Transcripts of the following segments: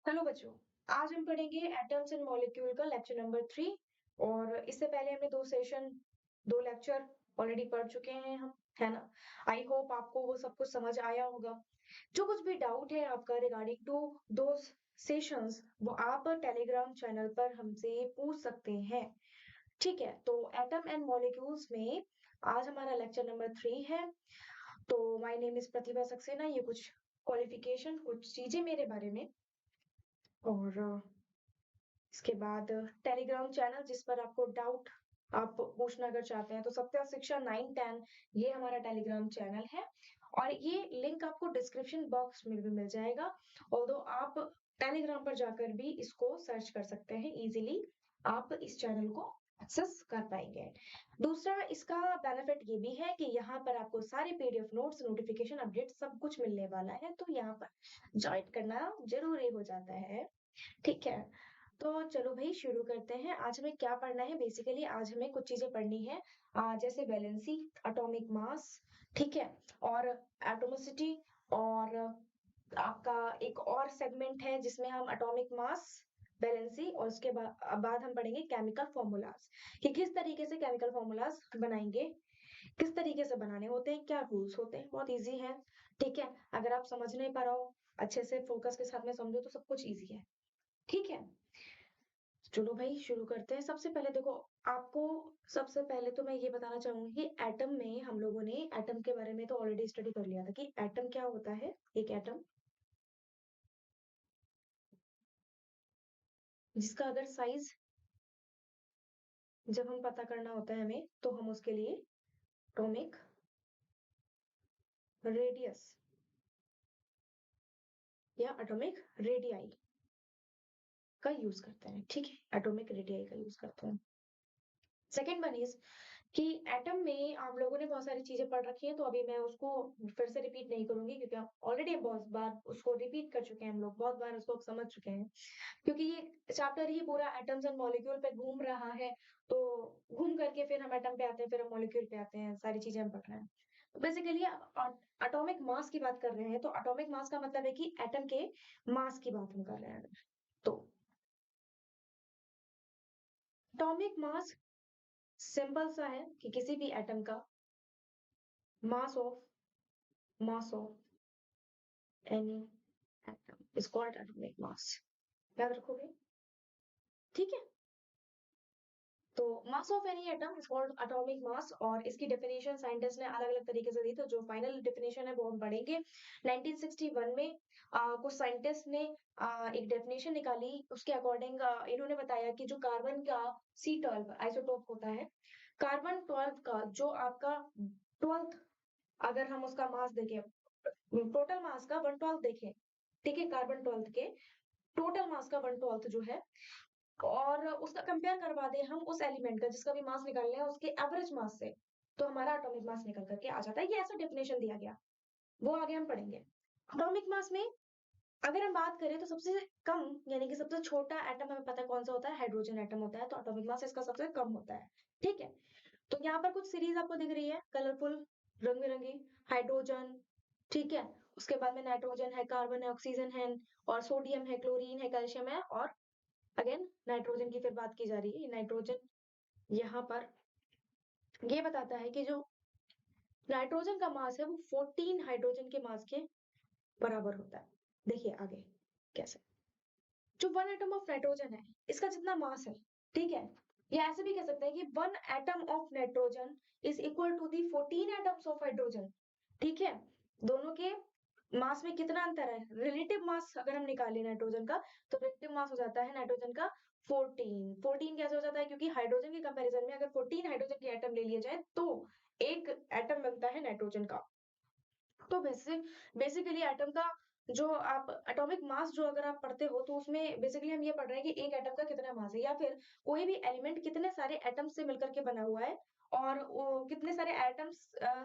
Hello बच्चों। आज हम पढ़ेंगे एटम्स एंड मॉलिक्यूल का लेक्चर नंबर 3। और इससे पहले हमने दो लेक्चर ऑलरेडी पढ़ चुके हैं हम, है ना। आई होप आपको वो सब कुछ समझ आया होगा। जो कुछ भी डाउट है आपका रिगार्डिंग टू दो सेशंस, वो आप टेलीग्राम चैनल पर हमसे पूछ सकते हैं। ठीक है, तो एटम एंड मॉलिक्यूल्स में आज हमारा लेक्चर नंबर 3 है। तो माय नेम इज प्रतिभा सक्सेना। ये कुछ क्वालिफिकेशन, कुछ चीजें मेरे बारे में, और इसके बाद टेलीग्राम चैनल जिस पर आपको डाउट आप पूछना अगर चाहते हैं तो सत्या शिक्षा 9-10, ये हमारा टेलीग्राम चैनल है। और ये लिंक आपको डिस्क्रिप्शन बॉक्स में भी मिल जाएगा। ऑल्दो आप टेलीग्राम पर जाकर भी इसको सर्च कर सकते हैं इजीली, आप इस चैनल को एक्सेस कर पाएंगे। दूसरा इसका बेनिफिट ये भी है कि यहाँ पर आपको सारे पीडीएफ नोट्स, नोटिफिकेशन, अपडेट सब कुछ मिलने वाला है, तो यहाँ पर ज्वाइन करना जरूरी हो जाता है। ठीक है, तो चलो भाई शुरू करते हैं। आज हमें क्या पढ़ना है? बेसिकली आज हमें कुछ चीजें पढ़नी है, जैसे वैलेंसी, एटॉमिक मास, ठीक है, और एटोमिसिटी, और आपका एक और सेगमेंट है जिसमें हम एटॉमिक मास, वैलेंसी, और उसके बाद हम पढ़ेंगे केमिकल फॉर्मूलाज, कि किस तरीके से केमिकल फॉर्मूलाज बनाएंगे, किस तरीके से बनाने होते हैं, क्या रूल्स होते हैं। बहुत इजी है, ठीक है। अगर आप समझ नहीं पा रहा हो, अच्छे से फोकस के साथ में समझो तो सब कुछ इजी है, ठीक है। चलो भाई शुरू करते हैं। सबसे पहले देखो, आपको सबसे पहले तो मैं ये बताना चाहूंगी कि एटम में हम लोगों ने एटम के बारे में तो ऑलरेडी स्टडी कर लिया था कि एटम क्या होता है। एक एटम जिसका अगर साइज जब हम पता करना होता है हमें, तो हम उसके लिए एटॉमिक रेडियस या एटॉमिक रेडियाई का यूज करते हैं, ठीक है। एटॉमिक रेडियाई का यूज करते हैं। सेकेंड वन इज कि एटम में आप लोगों ने बहुत सारी चीजें पढ़ रखी हैं, तो अभी मैं उसको फिर से रिपीट नहीं करूंगी, क्योंकि हम ऑलरेडी बहुत बार उसको रिपीट कर चुके हैं, हम लोग बहुत बार उसको समझ चुके हैं। क्योंकि ये चैप्टर ही पूरा एटम्स एंड मॉलिक्यूल पे घूम रहा है, तो घूम करके फिर हम एटम पे आते हैं, फिर हम मॉलिक्यूल पे आते हैं, सारी चीजें हम पढ़ रहे हैं। तो बेसिकली एटॉमिक मास की बात कर रहे हैं, तो एटॉमिक मास का मतलब है कि एटम के मास की बात हम कर रहे हैं। तो एटॉमिक मास सिंपल सा है कि किसी भी एटम का mass of any atom is called atomic mass. याद रखोगे, ठीक है। तो mass of any atom is called atomic mass, और इसकी डेफिनेशन साइंटिस्ट ने अलग अलग तरीके से दी, तो जो फाइनल डेफिनेशन है वो हम पढ़ेंगे। 1961 में कुछ साइंटिस्ट ने एक डेफिनेशन निकाली। उसके अकॉर्डिंग इन्होंने बताया कि जो कार्बन का C12 आइसोटोप होता है, कार्बन 12 का जो आपका 12th, अगर हम उसका मास देखें, टोटल मास का 1/12 देखें, ठीक है, कार्बन 12 के टोटल मास का 1/12 जो है, और उसका कंपेयर करवा दे हम उस एलिमेंट का जिसका भी मास निकालना है उसके एवरेज मास से, तो हमारा एटॉमिक मास निकल करके आ जाता है। ये ऐसा डेफिनेशन दिया गया, वो आगे हम पढ़ेंगे। एटॉमिक मास में अगर हम बात करें तो सबसे कम, यानी कि सबसे छोटा एटम हमें पता है कौन सा होता है, हाइड्रोजन एटम होता है, तो एटॉमिक मास इसका सबसे कम होता है, ठीक है। तो यहाँ पर कुछ सीरीज आपको दिख रही है, कलरफुल, रंग बिरंगी। हाइड्रोजन, ठीक है, उसके बाद में नाइट्रोजन है, कार्बन है, ऑक्सीजन है, और सोडियम है, क्लोरीन है, कैल्शियम है, और अगेन नाइट्रोजन की फिर बात की जा रही है। नाइट्रोजन यहाँ पर ये बताता है कि जो नाइट्रोजन का मास है वो 14 हाइड्रोजन के मास के बराबर होता है। देखिए आगे कैसे, जो वन एटम ऑफ नाइट्रोजन है इसका जितना मास है, ठीक है, या ऐसे भी कह सकते हैं कि one atom of nitrogen is equal to the 14 atoms of hydrogen, ठीक है। दोनों के मास में कितना अंतर है, रिलेटिव मास अगर हम निकालें नाइट्रोजन का, तो रिलेटिव मास हो जाता है नाइट्रोजन का 14। कैसे हो जाता है, क्योंकि हाइड्रोजन के कंपैरिजन में अगर 14 हाइड्रोजन के एटम ले लिए जाए तो एक एटम बनता है नाइट्रोजन का। तो बेसिकली एटम का जो आप एटॉमिक मास जो अगर आप पढ़ते हो, तो उसमें बेसिकली हम ये पढ़ रहे हैं कि एक एटम का कितना मास है, या फिर कोई भी एलिमेंट कितने सारे एटम्स से मिलकर के बना हुआ है, और वो कितने सारे एटम्स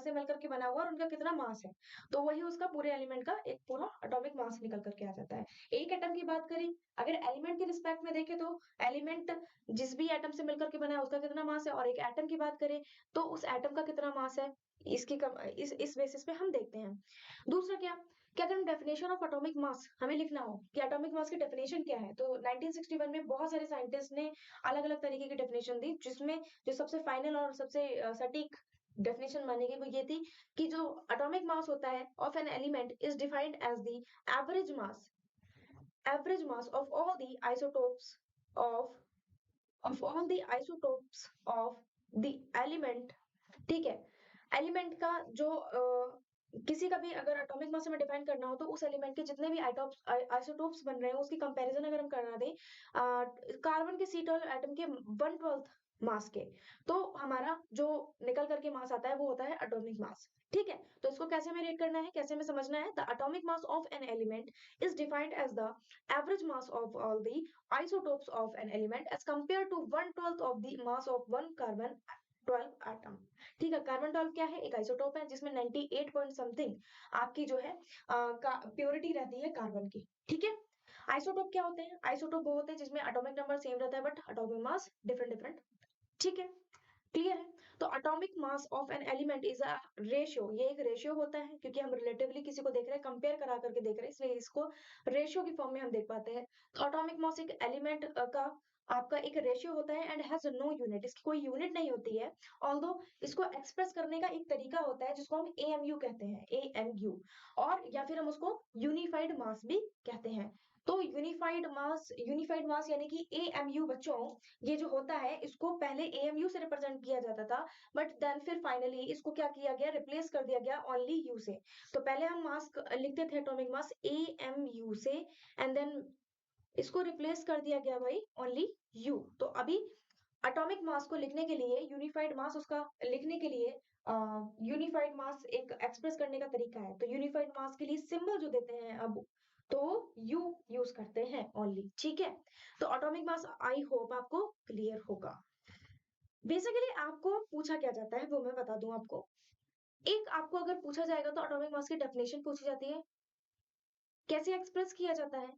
से मिलकर के बना हुआ है और उनका कितना मास है, तो वही उसका पूरे एलिमेंट का एक पूरा एटॉमिक मास निकल करके आ जाता है। एक एटम की बात करें, अगर एलिमेंट के रिस्पेक्ट में देखें, तो एलिमेंट जिस भी एटम से मिलकर के बना है उसका कितना मास है, और एक एटम की बात करें तो उस एटम का कितना मास है, इस बेसिस पे हम देखते हैं। दूसरा क्या, कि अगर हम डेफिनेशन ऑफ एटॉमिक मास हमें लिखना हो कि एटॉमिक मास की डेफिनेशन क्या है, तो 1961 में बहुत सारे साइंटिस्ट ने अलग अलग तरीके की डेफिनेशन दी, जिसमें जो सबसे फाइनल और सबसे सटीक डेफिनेशन मानी गई वो ये थी कि जो एटॉमिक मास होता है of an element is defined as the average mass of all the isotopes of all the isotopes of the element। ठीक है, एलिमेंट का जो किसी का भी अगर एटॉमिक मास हमें डिफाइन करना हो तो उस एलिमेंट के जितने भी आइसोटोप्स बन रहे हैं उसकी कंपैरिजन अगर हम करना दें कार्बन के सी एटम के 1/12 मास के, तो हमारा जो निकल करके मास आता है वो होता है एटॉमिक मास। ठीक है, तो इसको कैसे हमें रेट करना है, कैसे हमें समझना है, the atomic mass of an element is defined as the average mass of all the isotopes of an element as compared to 1/12 of the mass of one carbon 12 atom। ठीक है, कार्बन 12 क्या है, एक आइसोटोप है जिसमें 98 point something आपकी जो है प्योरिटी रहती है कार्बन की। ठीक है, आइसोटोप क्या होते हैं, आइसोटोप वो होते हैं जिसमें एटॉमिक नंबर सेम रहता है but atomic mass different different. ठीक है, क्लियर है। तो atomic mass of an element is a ratio, ये एक रेशियो होता है क्योंकि हम रिलेटिवली किसी को देख रहे हैं, कंपेयर करा करके देख रहे हैं, इसलिए इसको रेशियो की फॉर्म में हम देख पाते हैं। तो एटॉमिक मास एक एलिमेंट का आपका एक रेशियो होता है एंड हैज नो यूनिट, इसकी कोई यूनिट नहीं होती है। ऑल्दो इसको एक्सप्रेस करने का एक तरीका होता है जिसको हम एएमयू कहते हैं, एएमयू, और या फिर हम उसको यूनिफाइड मास भी कहते हैं। तो यूनिफाइड मास यानी कि एएमयू बच्चों, ये जो होता है इसको पहले एएमयू से रिप्रेजेंट किया जाता था, बट देन फिर फाइनली इसको क्या किया गया, रिप्लेस कर दिया गया ओनली यू से। तो पहले हम मास लिखते थे एटॉमिक मास एएमयू से, एंड देन इसको रिप्लेस कर दिया गया भाई ओनली यू। तो अभी एटॉमिक मास को लिखने के लिए, यूनिफाइड मास उसका लिखने के लिए, यूनिफाइड मास एक एक्सप्रेस करने का तरीका है, तो यूनिफाइड मास के लिए सिंबल जो देते हैं अब, तो यू यूज करते हैं ओनली। ठीक है, तो एटॉमिक मास आई होप आपको क्लियर होगा। बेसिकली आपको पूछा क्या जाता है वो मैं बता दूं आपको। एक आपको अगर पूछा जाएगा तो एटॉमिक मास की डेफिनेशन पूछी जाती है, कैसे एक्सप्रेस किया जाता है,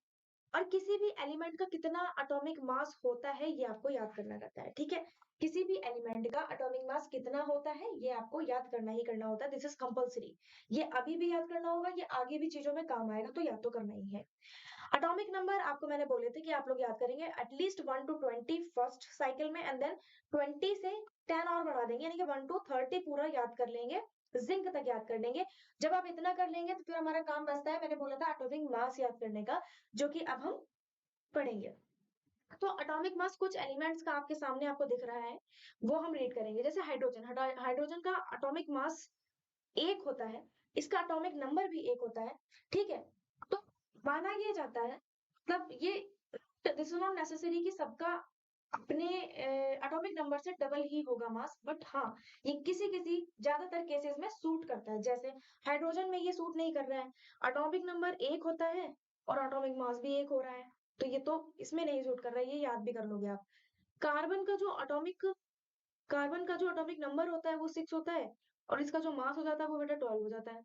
और किसी भी एलिमेंट का कितना एटॉमिक मास होता है ये आपको याद करना रहता है। ठीक है, किसी भी एलिमेंट का एटॉमिक मास कितना होता है ये आपको याद करना ही करना होता है, दिस इज कंपल्सरी। ये अभी भी याद करना होगा, ये आगे भी चीजों में काम आएगा, तो याद तो करना ही है। एटॉमिक नंबर आपको मैंने बोले थे कि आप लोग याद करेंगे एटलीस्ट 1 to 20 फर्स्ट साइकिल में, एंड देन 20 से 10 और बढ़ा देंगे, यानी कि 1 to 30 पूरा याद कर लेंगे, जिंक तक याद कर लेंगे। जब आप इतना कर लेंगे तो फिर हमारा काम बचता है, मैंने बोला था एटॉमिक मास याद करने का, जो कि अब हम पढ़ेंगे। तो एटॉमिक मास कुछ एलिमेंट्स का आपके सामने आपको दिख रहा है, वो हम रीड करेंगे। जैसे हाइड्रोजन, हाइड्रोजन का एटॉमिक मास 1 होता है, इसका एटॉमिक नंबर भी 1 होता है। ठीक है, तो माना ये जाता है, मतलब ये दिस इज नॉट नेसेसरी कि सबका अपने एटॉमिक नंबर से डबल ही होगा मास, बट हाँ ये किसी किसी ज्यादातर केसेस में सूट करता है। जैसे हाइड्रोजन में ये सूट नहीं कर रहा है, एटॉमिक नंबर 1 होता है और एटॉमिक मास भी 1 हो रहा है, तो ये तो इसमें नहीं सूट कर रहा है, ये याद भी कर लोगे आप। कार्बन का जो एटॉमिक कार्बन का जो एटॉमिक नंबर होता है वो 6 होता है, और इसका जो मास हो जाता है वो बेटा 12 हो जाता है।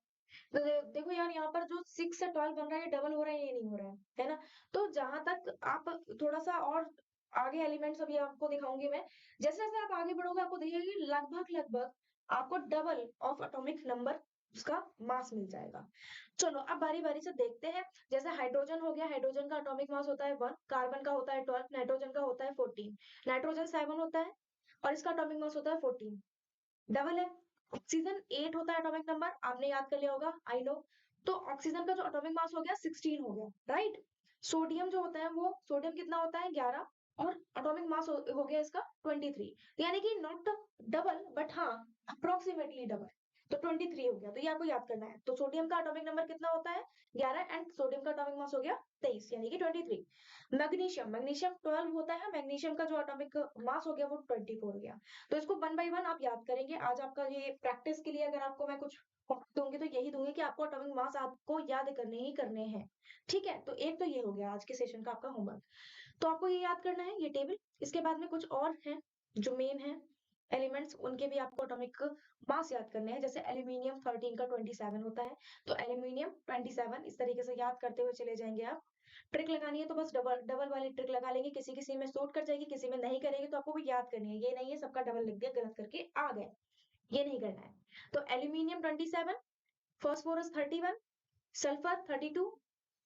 तो देखो यार, यहाँ पर जो 6 से 12 बन रहा है, ये डबल हो रहा है, ये नहीं हो रहा है ना। तो जहां तक आप थोड़ा सा और आगे एलिमेंट्स अभी आपको दिखाऊंगी मैं, जैसे जैसे आप आगे बढ़ोगे आपको दिखेगी लगभग लगभग आपको डबल ऑफ एटॉमिक नंबर उसका मास मिल जाएगा। चलो अब बारी बारी से देखते हैं। जैसे हाइड्रोजन हो गया, हाइड्रोजन का एटॉमिक मास होता है 1, कार्बन का होता है 12, नाइट्रोजन का होता है 14, नाइट्रोजन 7 होता है और इसका एटॉमिक मास होता है 14, डबल है। ऑक्सीजन 8 होता है एटॉमिक नंबर, आपने याद कर लिया होगा, आई नो। तो ऑक्सीजन का जो एटॉमिक मास हो गया 16 हो गया, राइट। सोडियम जो होता है वो, सोडियम कितना होता है 11, और एटॉमिक मास हो गया इसका 23, यानी कि नॉट डबल बट हाँ अप्रोक्सीमेटली डबल, तो 23 हो गया। तो ये आपको याद करना है। तो सोडियम का एटॉमिक नंबर कितना होता है 11, एंड सोडियम का एटॉमिक मास हो गया 23, यानी कि 23। मैग्नीशियम, मैग्नीशियम 12 होता है, मैग्नीशियम का जो एटॉमिक मास हो गया वो 24 हो गया। तो इसको 1 बाय 1 आप याद करेंगे। आज आपका ये प्रैक्टिस के लिए अगर आपको मैं कुछ दूंगी तो यही दूंगी कि आपको एटॉमिक मास आपको याद करने ही करने हैं। ठीक है, तो एक तो ये हो गया आज के सेशन का आपका होमवर्क। तो आपको ये याद करना है ये टेबल। इसके बाद में कुछ और है जो मेन है एलिमेंट्स, उनके भी आपको एटॉमिक मास याद करने हैं। जैसे एल्यूमिनियम 13 का 27 होता है, तो एल्यूमिनियम 27 इस तरीके से याद करते हुए चले जाएंगे आप। ट्रिक लगानी है तो बस डबल डबल वाली ट्रिक लगा लेंगे, किसी किसी में सूट कर जाएगी, किसी में नहीं करेगी, तो आपको भी याद करनी है, ये नहीं है सबका डबल लिख दिया गलत करके आ गए। ये नहीं करना है। तो एल्यूमिनियम 27, फास्फोरस 31, सल्फर 32,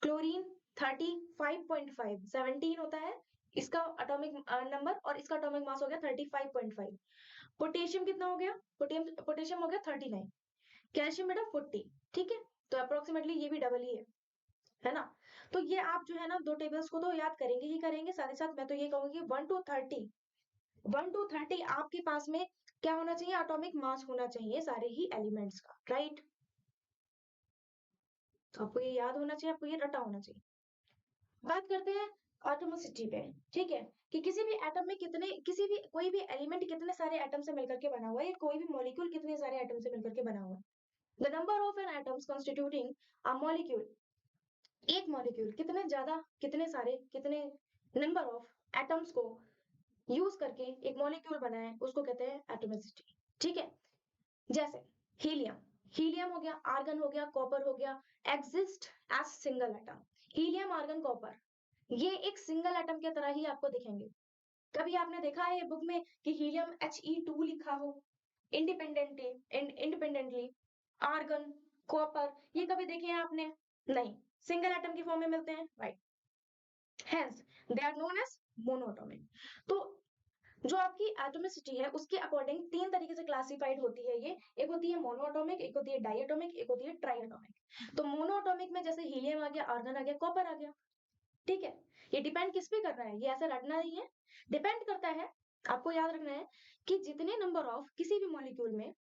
क्लोरीन 35.5, 17 होता है इसका एटॉमिक नंबर, और इसका एटॉमिक मास हो गया 35.5। पोटेशियम कितना हो गया? पोटेशियम हो गया 39, कैल्शियम बेटा 40। ठीक है, तो अप्रोक्सीमेटली ये भी डबल ही है ना? तो ये आप जो है ना 2 टेबल्स को तो याद करेंगे ही करेंगे, साथ ही साथ मैं तो ये कहूंगी 1 to 30 आपके पास में क्या होना चाहिए? एटॉमिक मास होना चाहिए सारे ही एलिमेंट्स का, राइट? तो आपको ये याद होना चाहिए, आपको ये रटा होना चाहिए। बात करते हैं एटॉमिसिटी पे, ठीक है, कि किसी भी एटम में कितने, किसी भी कोई भी एलिमेंट कितने सारे एटम से मिलकर के बना हुआ है, या कोई भी मॉलिक्यूल कितने सारे एटम से मिलकर के बना हुआ है। The number of an atoms constituting a molecule, एक मॉलिक्यूल कितने ज्यादा, कितने सारे, कितने नंबर ऑफ एटम्स को यूज करके एक मॉलिक्यूल बना है, उसको कहते हैं एटॉमिसिटी। ठीक है, जैसे हीलियम, हीलियम हो गया, आर्गन हो गया, कॉपर हो गया, exist as single atom. Helium, argon, copper ये एक सिंगल एटम की तरह ही आपको दिखेंगे। कभी आपने देखा है बुक में कि हीलियम He2 लिखा हो इंडिपेंडेंटली, इंडिपेंडेंटली? आर्गन, कॉपर ये कभी देखे हैं आपने? नहीं, सिंगल एटम की फॉर्म में मिलते हैं, right? Hence they are known as monoatomic. तो जो आपकी एटॉमिसिटी है उसके अकॉर्डिंग 3 तरीके से क्लासिफाइड होती है ये। एक होती है मोनोएटॉमिक, एक होती है डाइएटॉमिक, एक होती है ट्राइएटॉमिक। तो मोनोएटॉमिक में जैसे हीलियम आ गया, आर्गन आ गया, कॉपर आ गया। ठीक है, ये डिपेंड किस पे कर रहा है, ये ऐसा रटना नहीं है, डिपेंड करता है, आपको याद रखना है कि जितने नंबर ऑफ किसी भी मॉलिक्यूल में,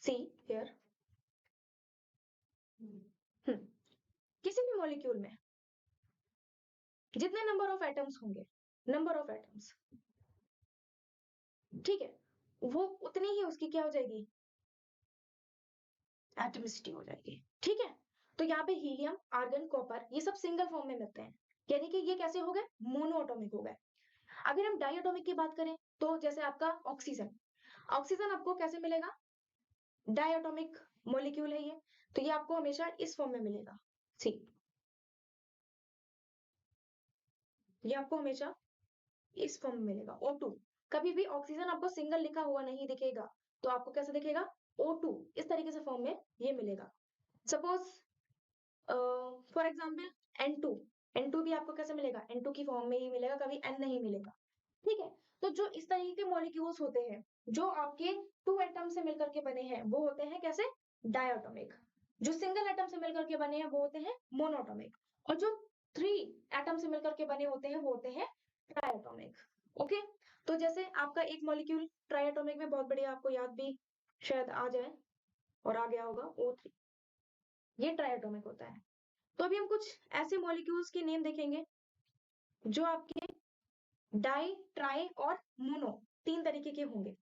सी हियर, किसी भी मॉलिक्यूल में जितने नंबर ऑफ एटम्स होंगे, नंबर ऑफ एटम्स, ठीक है, वो उतनी ही उसकी क्या हो जाएगी? एटमिसिटी हो जाएगी। ठीक है, तो यहाँ पे हीलियम, आर्गन, कॉपर ये सब सिंगल फॉर्म में मिलते हैं, यानी कि ये कैसे हो गए? मोनोएटॉमिक हो गए। अगर हम डाइएटॉमिक की बात करें तो जैसे आपका ऑक्सीजन, ऑक्सीजन आपको कैसे मिलेगा? डाइएटॉमिक मॉलिक्यूल है ये, तो ये आपको हमेशा इस फॉर्म में मिलेगा, सी, ये आपको हमेशा इस फॉर्म में मिलेगा O2। कभी भी ऑक्सीजन आपको सिंगल लिखा हुआ नहीं दिखेगा, तो आपको कैसे दिखेगा? O2 इस तरीके से फॉर्म में ये मिलेगा। Suppose for example N2, N2 भी आपको कैसे मिलेगा? N2 की फॉर्म में ही मिलेगा, कभी N नहीं मिलेगा। ठीक है, तो जो इस तरीके के मॉलिक्यूल्स होते हैं जो आपके 2 एटम से मिलकर के बने हैं वो होते हैं कैसे? डायटोमिक। जो सिंगल एटम से मिलकर के बने हैं वो होते हैं मोनोटोमिक, और जो 3 एटम से मिलकर के बने होते हैं वो होते हैं ट्राइएटोमिक। ओके, तो जैसे आपका एक मॉलिक्यूल ट्राइएटोमिक में बहुत बढ़िया, आपको याद भी शायद आ जाए और आ गया होगा, O3, ये ट्राइएटोमिक होता है। तो अभी हम कुछ ऐसे मॉलिक्यूल्स के नेम देखेंगे जो आपके डाई, ट्राई और मोनो 3 तरीके के होंगे।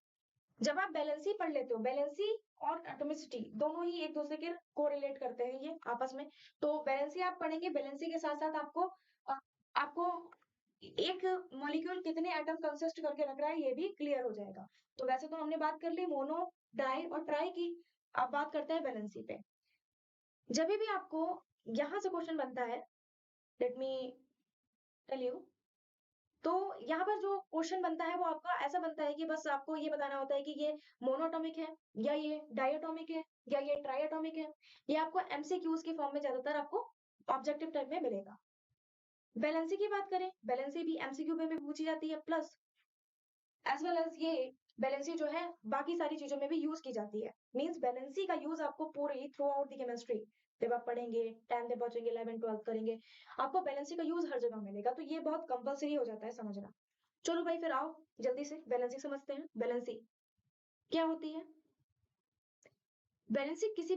जब आप बैलेंसी पढ़ लेते हो, बैलेंसी और एटॉमिसिटी दोनों ही एक दूसरे के कोरिलेट करते हैं ये आपस में, तो बैलेंसी आप पढ़ेंगे, बैलेंसी के साथ साथ आपको एक मॉलिक्यूल कितने एटम कंसिस्ट करके रख रहा है ये भी क्लियर हो जाएगा। तो वैसे तो हमने बात कर ली मोनो, डाई और ट्राई की, अब बात करते हैं बैलेंसी पे। जब भी आपको यहाँ से क्वेश्चन बनता है, लेट मी टेल यू, तो यहाँ पर जो क्वेश्चन बनता है वो आपका ऐसा बनता है कि बस आपको ये बताना होता है कि ये मोनोटॉमिक है या ये डायटोमिक है या ये ट्राइएटोमिक है। ये आपको एमसीक्यूज के फॉर्म में ज्यादातर आपको ऑब्जेक्टिव टाइप में मिलेगा। बैलेंसी की बात करें, बैलेंसी भी एमसीक्यू में भी पूछी जाती है, प्लस एज वेल एज ये बैलेंसी जो है बाकी सारी चीजों में भी यूज की जाती है। मींस बैलेंसी का यूज आपको पूरी थ्रू आउट द केमिस्ट्री, जब आप पढ़ेंगे 10th में पहुंचेंगे, 11th 12th करेंगे, आपको बैलेंसी का यूज हर जगह मिलेगा, तो ये बहुत कंपलसरी हो जाता है समझना। चलो भाई फिर आओ जल्दी से बैलेंसी समझते हैं। बैलेंसी क्या होती है? बैलेंसी किसी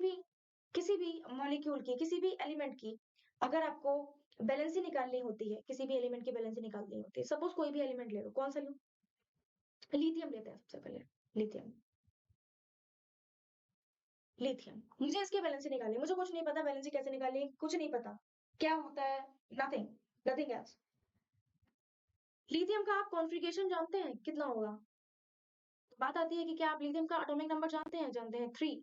भी मॉलिक्यूल की, किसी भी एलिमेंट की अगर आपको बैलेंसी निकालनी होती है, किसी भी एलिमेंट की बैलेंसी निकालनी होती है, सपोज कोई भी एलिमेंट ले लो, कौन सा लूं? लिथियम लेते हैं सबसे पहले, लिथियम, लिथियम, मुझे इसकी बैलेंसी निकालनी है, मुझे कुछ नहीं पता बैलेंसी कैसे निकालनी, कुछ नहीं पता क्या होता है, नथिंग, नथिंग एल्स। लिथियम का आप कॉन्फ़िगरेशन जानते हैं कितना होगा? बात आती है कि क्या आप लिथियम का एटॉमिक नंबर जानते हैं? जानते हैं, 3।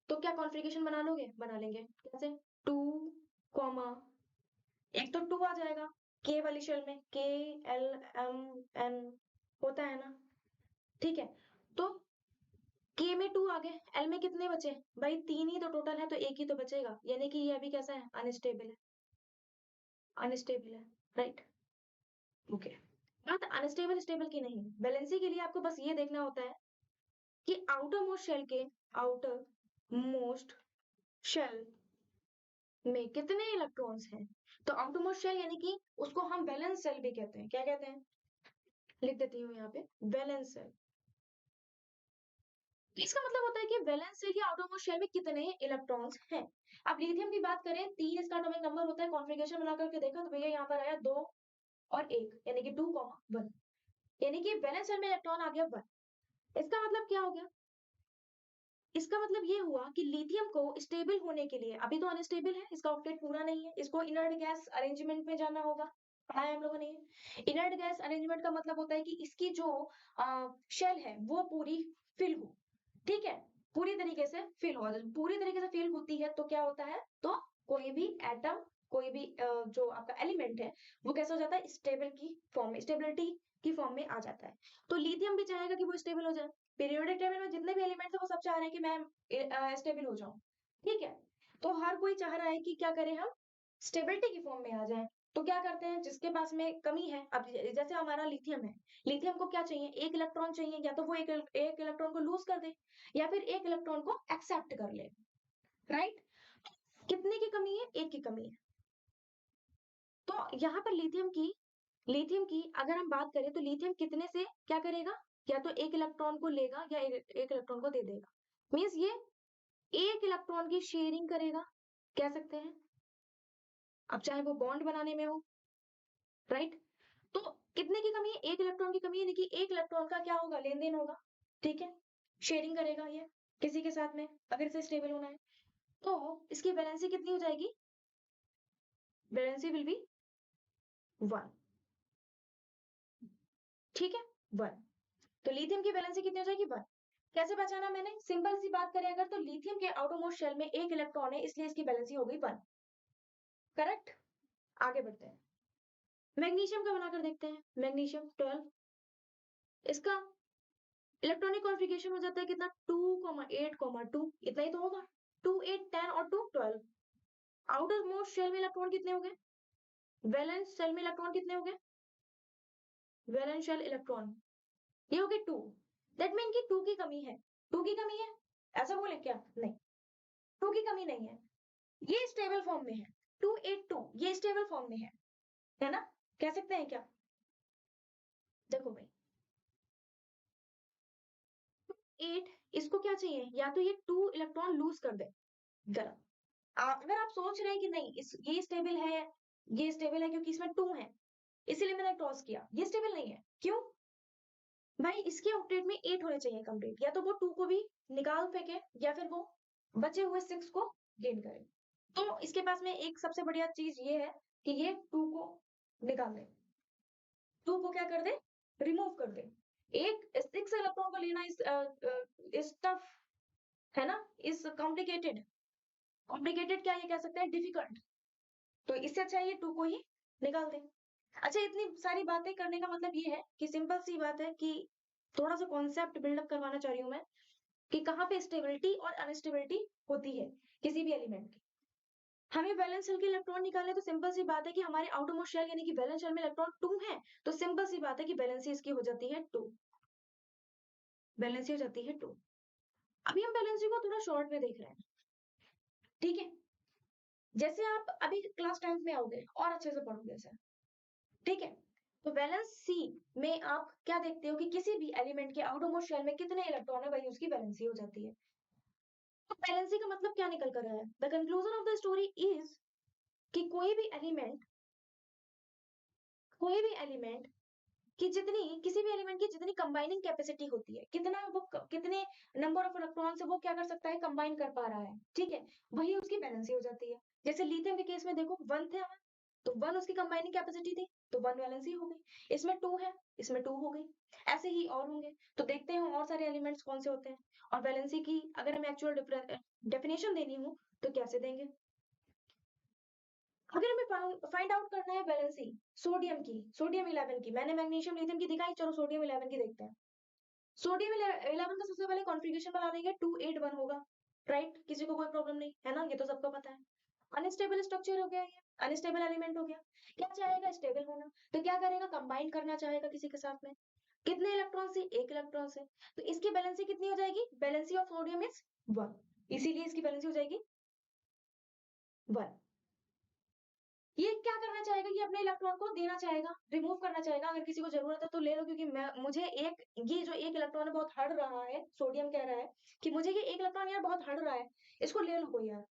तो क्या कॉन्फ़िगरेशन बना लोगे? बना लेंगे, कैसे? 2 कॉमा, एक तो 2 आ जाएगा के वाली शेल में, KLMN होता है ना, ठीक है, तो के में 2 आ गए, एल में कितने बचे भाई? 3 ही तो टोटल है, तो एक ही तो बचेगा, यानी कि ये अभी कैसा है? अनस्टेबल है, अनस्टेबल है, राइट? ओके। बात अनस्टेबल स्टेबल की नहीं, वैलेंसी के लिए आपको बस ये देखना होता है कि आउटर मोस्ट शेल के आउटर मोस्ट शेल में कितने इलेक्ट्रॉन्स हैं। तो आउटर मोस्ट शेल यानी कि उसको हम वैलेंस शेल भी कहते हैं। क्या कहते हैं? लिख देती हूँ यहाँ पे, वैलेंस शेल। इसका मतलब होता है कि वैलेंस शेल या आउटर मोस्ट शेल में कितने इलेक्ट्रॉन्स हैं। अब लिथियम की बात करें, 3 इसका एटॉमिक नंबर होता है। कॉन्फ़िगरेशन बना करके देखा तो भैया यहाँ पर आया 2 और 1, यानी कि 2,1, यानी कि वैलेंस शेल में इलेक्ट्रॉन आ गया 1। इसका मतलब क्या हो गया? इसका मतलब ये हुआ कि लिथियम को स्टेबल होने के लिए, अभी तो अनस्टेबल है, इसका ऑक्टेट पूरा नहीं है, इसको इनर्ट गैस अरेंजमेंट में जाना होगा। पढ़ा है हम लोगों ने। इनर्ट गैस अरेंजमेंट का मतलब होता है कि इसकी जो शेल है वो पूरी फिल हो, ठीक है, पूरी तरीके से फिल हो। जब पूरी तरीके से फिल होती है तो क्या होता है? तो कोई भी एटम, कोई भी जो आपका एलिमेंट है वो कैसा हो जाता है? स्टेबल की फॉर्म में, स्टेबिलिटी की फॉर्म में आ जाता है। तो लिथियम भी चाहेगा कि वो स्टेबल हो जाए। पीरियोडिक टेबल में जितने भी एलिमेंट्स है वो सब चाह रहे हैं कि मैं स्टेबल हो जाऊं, ठीक है। तो हर कोई चाह रहा है कि क्या करें हम? स्टेबिलिटी की फॉर्म में आ जाए। तो क्या करते हैं? जिसके पास में कमी है, अब जैसे हमारा लिथियम है, लिथियम को क्या चाहिए? एक इलेक्ट्रॉन चाहिए, या तो वो एक इलेक्ट्रॉन को लूज कर दे या फिर एक इलेक्ट्रॉन को एक्सेप्ट कर ले, राइट? कितने की कमी है? एक की कमी है। तो यहाँ पर लिथियम की अगर हम बात करें तो लिथियम कितने से क्या करेगा? या तो एक इलेक्ट्रॉन को लेगा या एक इलेक्ट्रॉन को दे देगा। मीन्स ये एक इलेक्ट्रॉन की शेयरिंग करेगा, कह सकते हैं। अब चाहे वो बॉन्ड बनाने में हो, राइट? तो कितने की कमी है? एक इलेक्ट्रॉन की कमी है, यानी कि एक इलेक्ट्रॉन का क्या होगा? लेन देन होगा, ठीक है। शेयरिंग करेगा ये किसी के साथ में, अगर इसे स्टेबल होना है। तो इसकी वैलेंसी कितनी हो जाएगी? वैलेंसी विल बी 1, ठीक है, 1। तो लिथियम की वैलेंसी कितनी हो जाएगी? 1। कैसे पहचाना मैंने? सिंपल सी बात करें अगर, तो लिथियम के आउटरमोस्ट शेल में एक इलेक्ट्रॉन है, इसलिए इसकी वैलेंसी हो गई 1, करेक्ट। आगे बढ़ते हैं, मैग्नीशियम का बनाकर देखते हैं। मैग्नीशियम 12, इसका इलेक्ट्रॉनिक कॉन्फ़िगरेशन हो जाता है कितना? 2,8,2, इतना ही तो होगा। 2, 8, 10 और 2, 12। आउटर मोस्ट शेल में इलेक्ट्रॉन कितने हो गए? वैलेंस शेल में इलेक्ट्रॉन कितने हो गए? वैलेंस शेल इलेक्ट्रॉन ये हो गए 2। दैट मीन कि 2 की कमी है। 2 की कमी है, ऐसा बोले क्या? नहीं, 2 की कमी नहीं है, ये स्टेबल फॉर्म में है। 282 ये स्टेबल फॉर्म में है ना? कह सकते हैं क्या? देखो भाई, 8 इसको क्या चाहिए? या तो ये 2 इलेक्ट्रॉन लूज कर दे, गलत। अगर आप सोच रहे हैं कि नहीं ये स्टेबल है, ये स्टेबल है क्योंकि इसमें 2 है, इसीलिए मैंने क्रॉस किया, ये स्टेबल नहीं है। क्यों भाई? इसके ऑक्टेट में 8 होने चाहिए कंप्लीट, या तो वो 2 को भी निकाल फेंके या फिर वो बचे हुए 6 को गेन करे। तो इसके पास में एक सबसे बढ़िया चीज ये है कि ये 2 को निकाल दे, 2 को क्या कर दे? रिमूव कर दे। एक 6 इलेक्ट्रॉन को लेना इस टफ है ना, इस कॉम्प्लिकेटेड। कॉम्प्लिकेटेड क्या ये कह सकते हैं? डिफिकल्ट। तो इससे अच्छा ये 2 को ही निकाल दे। अच्छा, इतनी सारी बातें करने का मतलब ये है कि सिंपल सी बात है कि थोड़ा सा कॉन्सेप्ट बिल्डअप करवाना चाह रही हूँ मैं, कि कहाँ पे स्टेबिलिटी और अनस्टेबिलिटी होती है किसी भी एलिमेंट की। हमें वैलेंस शेल के इलेक्ट्रॉन निकालने, तो सिंपल सी बात है कि हमारे आउटरमोस्ट शेल यानी कि वैलेंस शेल में इलेक्ट्रॉन 2 है, तो सिंपल सी बात है कि वैलेंसी इसकी हो जाती है 2। वैलेंसी हो जाती है 2। अभी हम वैलेंसी को थोड़ा शॉर्ट में देख रहे हैं, ठीक है। जैसे आप अभी क्लास 10th में आओगे और अच्छे से पढ़ोगे इसे, ठीक है। तो वैलेंसी में आप क्या देखते हो कि किसी भी एलिमेंट के आउटरमोस्ट शेल में कितने इलेक्ट्रॉन है, वही उसकी वैलेंसी हो जाती है। तो वैलेंसी का मतलब क्या निकल कर रहा है? The conclusion of the story is कि कोई भी एलिमेंट कि जितनी किसी भी एलिमेंट की जितनी कंबाइनिंग कैपेसिटी होती है, कितना वो कितने नंबर ऑफ इलेक्ट्रॉन से वो क्या कर सकता है? कंबाइन कर पा रहा है, ठीक है, वही उसकी वैलेंसी हो जाती है। जैसे लिथियम के केस में देखो 1 थे हमें, तो 1 उसकी कंबाइनिंग कैपेसिटी थी, तो 1 वैलेंसी हो गई। इसमें 2 है, इसमें 2 हो गई। ऐसे ही और होंगे, तो देखते हैं और सारे एलिमेंट्स कौन से होते हैं। और वैलेंसी की अगर हमें एक्चुअल डेफिनेशन देनी हो तो कैसे देंगे? अगर हमें फाइंड आउट करना है वैलेंसी सोडियम 11 की, मैंने मैग्नीशियम लिथियम की दिखाई, चलो सोडियम 11 की देखते हैं। सोडियम 11 का सबसे पहले कॉन्फ़िगरेशन बना देंगे 281 होगा, राइट? किसी को कोई प्रॉब्लम नहीं है ना, ये तो सबको पता है। अनस्टेबल स्ट्रक्चर हो गया ये, अनस्टेबल एलिमेंट हो गया। क्या चाहेगा? स्टेबल होना। तो क्या करेगा? कंबाइन करना चाहेगा किसी के साथ में। कितने इलेक्ट्रॉन से? एक इलेक्ट्रॉन से। तो इसकी वैलेंसी कितनी हो जाएगी? वैलेंसी ऑफ सोडियम इज 1, इसीलिए इसकी वैलेंसी हो जाएगी 1। ये क्या करना चाहेगा? ये अपने इलेक्ट्रॉन को देना चाहेगा, रिमूव करना चाहेगा। अगर किसी को जरूरत है तो ले लो, क्योंकि मुझे ये जो एक इलेक्ट्रॉन है बहुत हड़ रहा है, सोडियम कह रहा है कि मुझे ये एक इलेक्ट्रॉन यार बहुत हड़ रहा है, इसको ले लो कोई यार।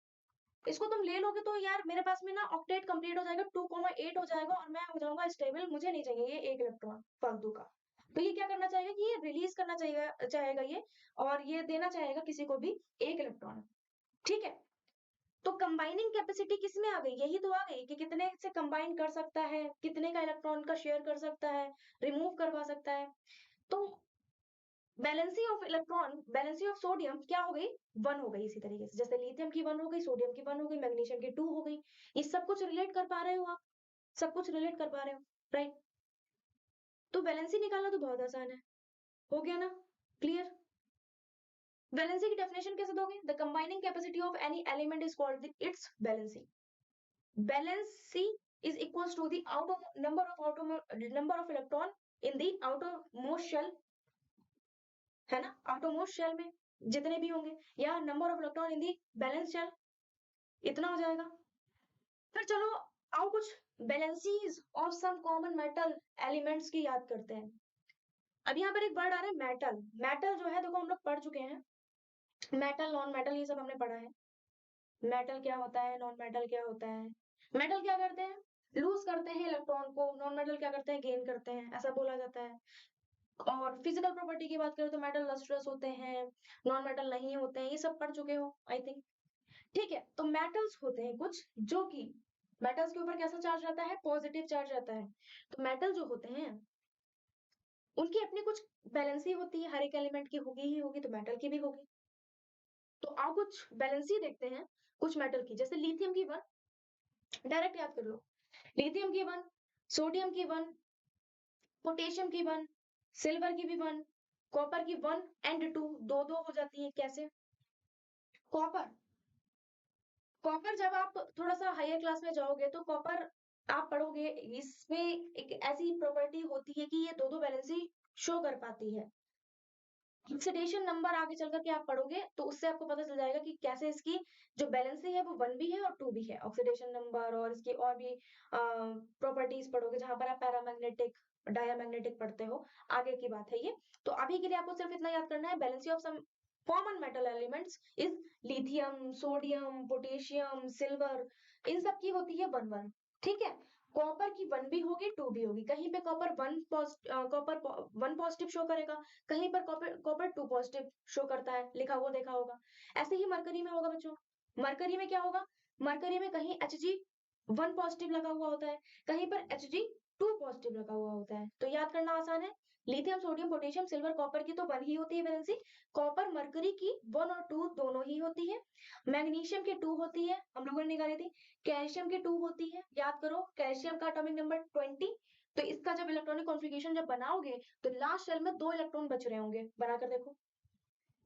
इसको तुम ले लोगे तो यार मेरे पास में ना ऑक्टेट कंप्लीट हो जाएगा, 2,8 हो जाएगा और मैं हो जाऊंगा स्टेबल, मुझे नहीं चाहिए ये एक इलेक्ट्रॉन फालतू का। तो ये क्या करना चाहेगा कि ये रिलीज करना चाहेगा ये, और ये देना चाहेगा किसी को भी एक इलेक्ट्रॉन। ठीक है, तो कंबाइनिंग कैपेसिटी किसमें आ गई? यही तो आ गई कि कितने से कंबाइन कर सकता है, कितने का इलेक्ट्रॉन का शेयर कर सकता है, रिमूव करवा सकता है। तो valency of electron, valency of sodium क्या हो गई? 1 हो गई। इसी तरीके से जैसे लिथियम की 1 हो गई, सोडियम की 1 हो गई, मैग्नीशियम की 2 हो गई। ये सब कुछ रिलेट कर पा रहे हो आप? सब कुछ रिलेट कर पा रहे हो, राइट? तो बैलेंसी निकालना तो बहुत आसान है। हो गया ना क्लियर? बैलेंसी की डेफिनेशन कैसे दोगे? The combining capacity of any element is called its valency. Valency is equals to the number of electron in the outermost shell, है ना? outermost shell में जितने भी होंगे, या number of electron in the valence shell, इतना हो जाएगा। फिर चलो आओ कुछ balances of some common metal elements की याद करते हैं। अब यहाँ पर एक वर्ड आ रहा है मेटल। मेटल जो है देखो हम लोग पढ़ चुके हैं, मेटल नॉन मेटल ये सब हमने पढ़ा है। मेटल क्या होता है, नॉन मेटल क्या होता है। मेटल क्या करते हैं? लूज करते हैं इलेक्ट्रॉन को, नॉन मेटल क्या करते हैं? गेन करते हैं, ऐसा बोला जाता है। और फिजिकल प्रॉपर्टी की बात करें तो मेटल लस्ट्रस होते हैं, नॉन मेटल नहीं होते हैं, ये सब पढ़ चुके हो आई थिंक। ठीक है, तो मेटल्स होते हैं कुछ जो कि मेटल्स के ऊपर कैसा चार्ज रहता है? पॉजिटिव चार्ज रहता है। तो मेटल जो होते हैं उनकी अपनी कुछ बैलेंसी होती है, हर एक एलिमेंट की होगी ही होगी, तो मेटल की भी होगी। तो आओ कुछ बैलेंसी देखते हैं कुछ मेटल की। जैसे लिथियम की 1, डायरेक्ट याद कर लो, लिथियम की 1, सोडियम की 1, पोटेशियम की 1, सिल्वर की भी 1, कॉपर की 1 एंड 2, दो दो हो जाती है। कैसे? कॉपर, कॉपर जब आप थोड़ा सा हायर क्लास में जाओगे तो कॉपर आप पढ़ोगे, इसमें एक ऐसी प्रॉपर्टी होती है कि ये दो दो बैलेंसी शो कर पाती है। ऑक्सीडेशन नंबर आगे चल करके आप पढ़ोगे तो उससे आपको पता चल जाएगा कि कैसे इसकी जो बैलेंसी है वो 1 भी है और 2 भी है। ऑक्सीडेशन नंबर और इसकी और भी प्रॉपर्टीज पढ़ोगे, जहां पर आप पैरामैग्नेटिक, डायमैग्नेटिक पढ़ते हो, आगे की बात है ये। तो अभी के लिए आपको सिर्फ इतना याद करना है, valency of some common metal elements is lithium, sodium, potassium, silver, इन सब की होती है 1 1। ठीक है, कॉपर की 1 भी होगी 2 भी होगी। कहीं पे कॉपर 1 पॉजिटिव शो करेगा, कहीं पर कॉपर 2 पॉजिटिव शो करता है, लिखा हुआ देखा होगा। ऐसे ही मरकरी में होगा बच्चों। मरकरी में क्या होगा? मरकरी में कहीं Hg 1 पॉजिटिव लगा हुआ होता है, कहीं पर Hg 2 पॉजिटिव लगा हुआ होता है। तो याद करना आसान है, lithium, sodium, potassium, silver, copper की तो 1 ही होती है वैलेंसी। कॉपर, मरकरी की 1 और 2 दोनों ही होती है। मैग्नीशियम की 2 होती है, हम लोगों ने निकाली थी। कैल्शियम की 2 होती है, याद करो कैल्शियम का एटॉमिक नंबर 20। तो इसका जब इलेक्ट्रॉनिक कॉन्फ़िगरेशन जब बनाओगे तो लास्ट शेल में 2 इलेक्ट्रॉन बच रहे होंगे, बनाकर देखो।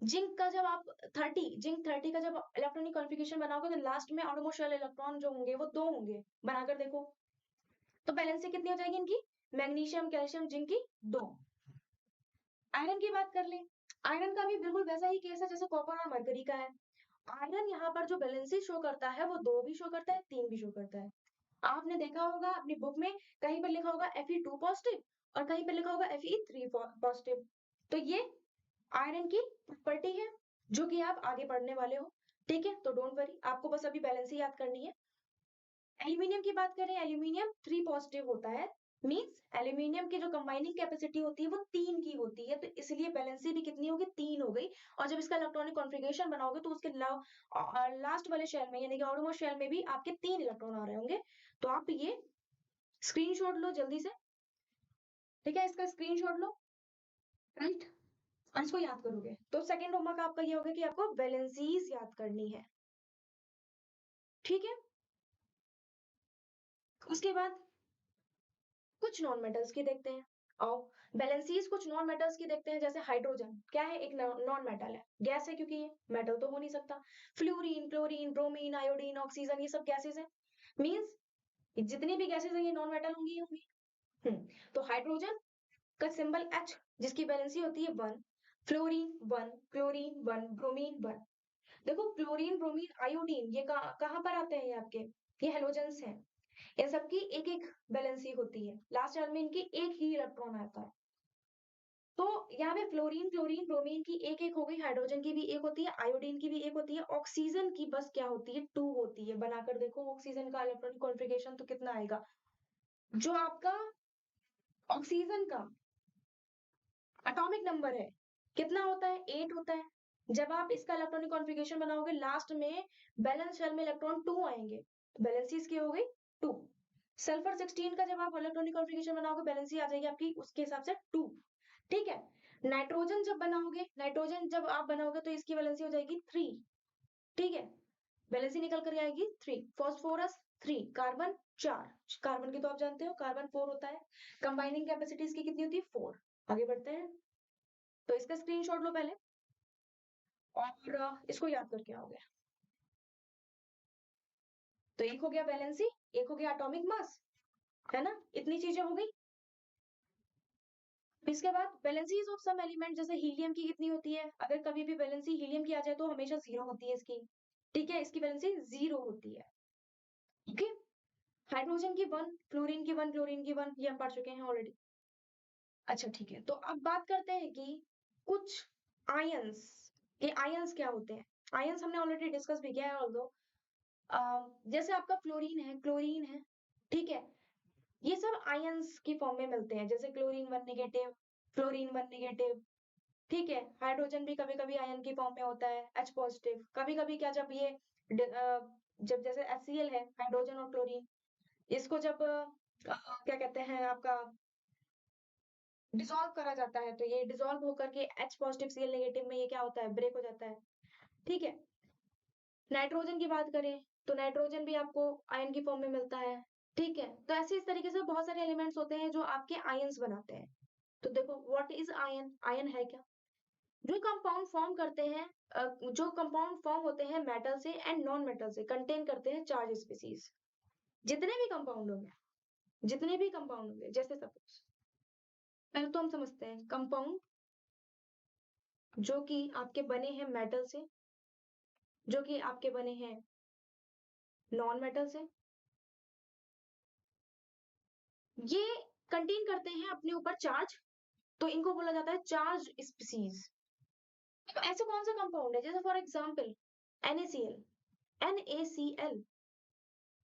जिंक का जब आप 30 का जब इलेक्ट्रॉनिक कॉन्फ़िगरेशन बनाओगे तो लास्ट में आउटरमोस्ट शेल इलेक्ट्रॉन जो होंगे वो 2 होंगे, बनाकर देखो। तो बैलेंसी कितनी हो जाएगी इनकी? मैग्नीशियम, कैल्शियम, जिंक की 2। आयरन की बात कर ले, आयरन का भी बिल्कुल वैसा ही केस है जैसे कॉपर और मरकरी का है। आयरन यहाँ पर जो बैलेंसी शो करता है वो 2 भी शो करता है, 3 भी शो करता है। आपने देखा होगा अपनी बुक में कहीं पर लिखा होगा Fe2 पॉजिटिव और कहीं पर लिखा होगा Fe3 पॉजिटिव। तो ये आयरन की प्रॉपर्टी है जो कि आप आगे पढ़ने वाले हो। ठीक है, तो डोंट वरी, आपको बस अभी बैलेंस ही याद करनी है। एल्यूमिनियम की बात करें, एल्यूमिनियम 3 पॉजिटिव होता है, मींस एल्यूमिनियम की जो कंबाइनिंग कैपेसिटी होती है वो 3 की होती है, तो इसलिए बैलेंसी भी कितनी होगी? 3 हो गई। और जब इसका इलेक्ट्रॉनिक कॉन्फ़िगरेशन बनाओगे तो उसके लास्ट वाले शेल में यानी कि आउटरमोस्ट शेल में भी आपके 3 इलेक्ट्रॉन आ रहे होंगे। तो आप ये स्क्रीनशॉट लो जल्दी से, ठीक है, इसका स्क्रीनशॉट लो, राइट, और इसको याद करोगे। तो सेकंड होमवर्क आपका ये होगा कि आपको वैलेंसीज याद करनी है। ठीक है, उसके बाद कुछ नॉन मेटल्स की देखते हैं। आओ, बैलेंसीज कुछ नॉन मेटल्स की देखते हैं, जैसे हाइड्रोजन क्या है, एक नॉन मेटल है, गैस है क्योंकि ये मेटल तो हो नहीं सकता। Fluorine, chlorine, bromine, iodine, oxygen, ये सब गैसेज है, मींस जितनी भी गैसेज है ये नॉन मेटल होंगी ही होंगी। तो हाइड्रोजन का सिंबल H, जिसकी वैलेंसी होती है 1, फ्लोरीन 1, क्लोरीन 1, ब्रोमीन 1। देखो क्लोरीन, ब्रोमीन, आयोडीन ये कहाँ पर आते हैं, ये आपके ये हेलोजेंस हैं। इन सबकी एक एक वैलेंसी होती है, लास्ट चार्ज में इनकी एक ही इलेक्ट्रॉन आता है। तो यहाँ पे फ्लोरीन, क्लोरीन, ब्रोमीन की एक एक हो गई, हाइड्रोजन की भी एक होती है, आयोडीन की भी एक होती है, ऑक्सीजन की बस क्या होती है, 2 होती है। बनाकर देखो ऑक्सीजन का इलेक्ट्रॉनिक कॉन्फ़िगरेशन तो कितना आएगा। जो आपका ऑक्सीजन का एटॉमिक नंबर है कितना होता है, 8 होता है। जब आप इसका इलेक्ट्रॉनिक कॉन्फ़िगरेशन बनाओगे, लास्ट में बैलेंस शेल में इलेक्ट्रॉन 2 आएंगे, तो बैलेंसीज की हो गई 2। सल्फर 16 का जब आप इलेक्ट्रॉनिक कॉन्फ़िगरेशन बनाओगे, बैलेंसी आ जाएगी आपकी उसके हिसाब से 2। ठीक है। नाइट्रोजन जब बनाओगे, नाइट्रोजन जब आप बनाओगे तो इसकी वैलेंसी हो जाएगी 3। ठीक है, वैलेंसी निकल कर आएगी 3। फॉस्फोरस 3, कार्बन 4, कार्बन की तो आप जानते हो कार्बन 4 होता है। कंबाइनिंग कैपेसिटी इसकी कितनी होती है, 4। आगे बढ़ते हैं, तो इसका स्क्रीनशॉट लो पहले और इसको याद करके आओगे। तो एक हो गया वैलेंसी, एक हो गया एटॉमिक मास, है ना, इतनी चीजें हो गई। इसके बाद वैलेंसीज ऑफ सम एलिमेंट, जैसे हीलियम की कितनी होती है, अगर कभी भी वैलेंसी हीलियम की आ जाए तो हमेशा 0 होती है इसकी। ठीक है, इसकी वैलेंसी 0 होती है। ओके, हाइड्रोजन की 1, फ्लोरीन की 1, क्लोरीन की 1, ये हम पढ़ चुके हैं ऑलरेडी। अच्छा ठीक है, तो अब बात करते हैं कि कुछ आयंस, ये आयंस क्या होते हैं। आयंस हमने ऑलरेडी डिस्कस भी किया है ऑल्दो। जैसे आपका फ्लोरीन है, क्लोरीन है, ठीक है, ये सब आयंस की फॉर्म में मिलते हैं, जैसे क्लोरीन 1 नेगेटिव, फ्लोरीन 1 नेगेटिव। ठीक है, हाइड्रोजन भी कभी कभी आयन की फॉर्म में होता है, H पॉजिटिव। कभी कभी क्या, जब ये जब जैसे HCl है, हाइड्रोजन और क्लोरीन, इसको जब क्या कहते हैं आपका डिसॉल्व करा जाता है, तो ये डिसॉल्व होकर के H पॉजिटिव Cl नेगेटिव में ये क्या होता है, ब्रेक हो जाता है। ठीक है, नाइट्रोजन की बात करें तो नाइट्रोजन भी आपको आयन की फॉर्म में मिलता है। ठीक है, तो ऐसे इस तरीके से बहुत सारे एलिमेंट्स होते हैं जो आपके आयंस बनाते हैं। तो देखो व्हाट इज आयन, आयन है क्या, जो कंपाउंड फॉर्म करते हैं, जो कंपाउंड फॉर्म होते हैं मेटल से एंड नॉन मेटल से, कंटेन करते हैं चार्ज स्पीसीज। जितने भी कंपाउंड होंगे, जितने भी कंपाउंड होंगे, जैसे सपोज पहले तो हम समझते हैं कंपाउंड जो कि आपके बने हैं मेटल से, जो कि आपके बने हैं नॉन मेटल से, ये कंटेन करते हैं अपने ऊपर चार्ज, तो इनको बोला जाता है चार्ज स्पीसीज। तो ऐसे कौन सा कंपाउंड है, जैसे for example NaCl, NaCl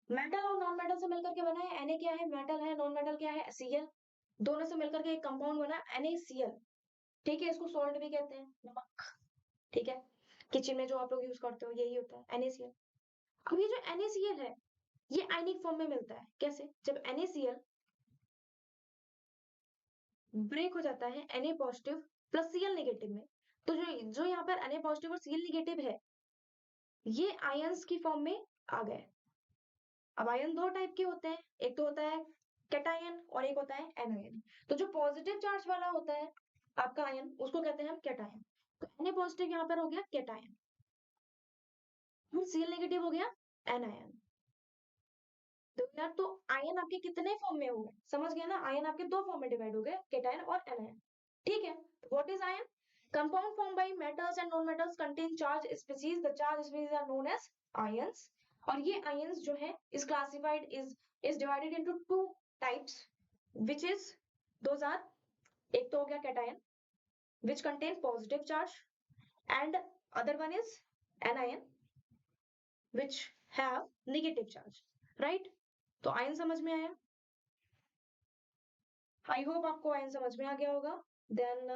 metal और नॉन मेटल से मिलकर के बना है। Na क्या है, मेटल है, नॉन मेटल क्या है, Cl। दोनों से मिलकर के एक कंपाउंड बना NaCl। ठीक है, इसको सॉल्ट भी कहते हैं, नमक। ठीक है, किचन में जो आप लोग यूज करते हो यही होता है NaCl। अब ये जो NaCl है, ये आयनिक फॉर्म में मिलता है, कैसे, जब NaCl ब्रेक हो जाता है Na positive plus Cl negative में, तो जो जो यहाँ पर Na पॉजिटिव और Cl नेगेटिव है, ये आयंस की फॉर्म में आ गए। अब आयन दो टाइप के होते हैं, एक तो होता है कैटायन और एक होता है एनायन। तो जो पॉजिटिव चार्ज वाला होता है आपका आयन, उसको कहते हैं हम कैटायन। तो Na पॉजिटिव यहाँ पर हो गया कैटायन, Cl नेगेटिव हो गया एनायन। तो यार, तो आयन आपके कितने फॉर्म में हो गए, समझ गए ना, आयन आपके दो फॉर्म में डिवाइड हो गए, कैटायन और एनायन। ठीक है, what is ion, compound form by metals and non metals contain charge species, the charge species are known as ions. और ये आयंस जो है is classified is divided into two types, which is those are, एक तो हो गया cation which contain positive charge, and other one is anion which have negative charge, right. तो ion समझ में आया, आई होप आपको आयन समझ में आ गया होगा। देन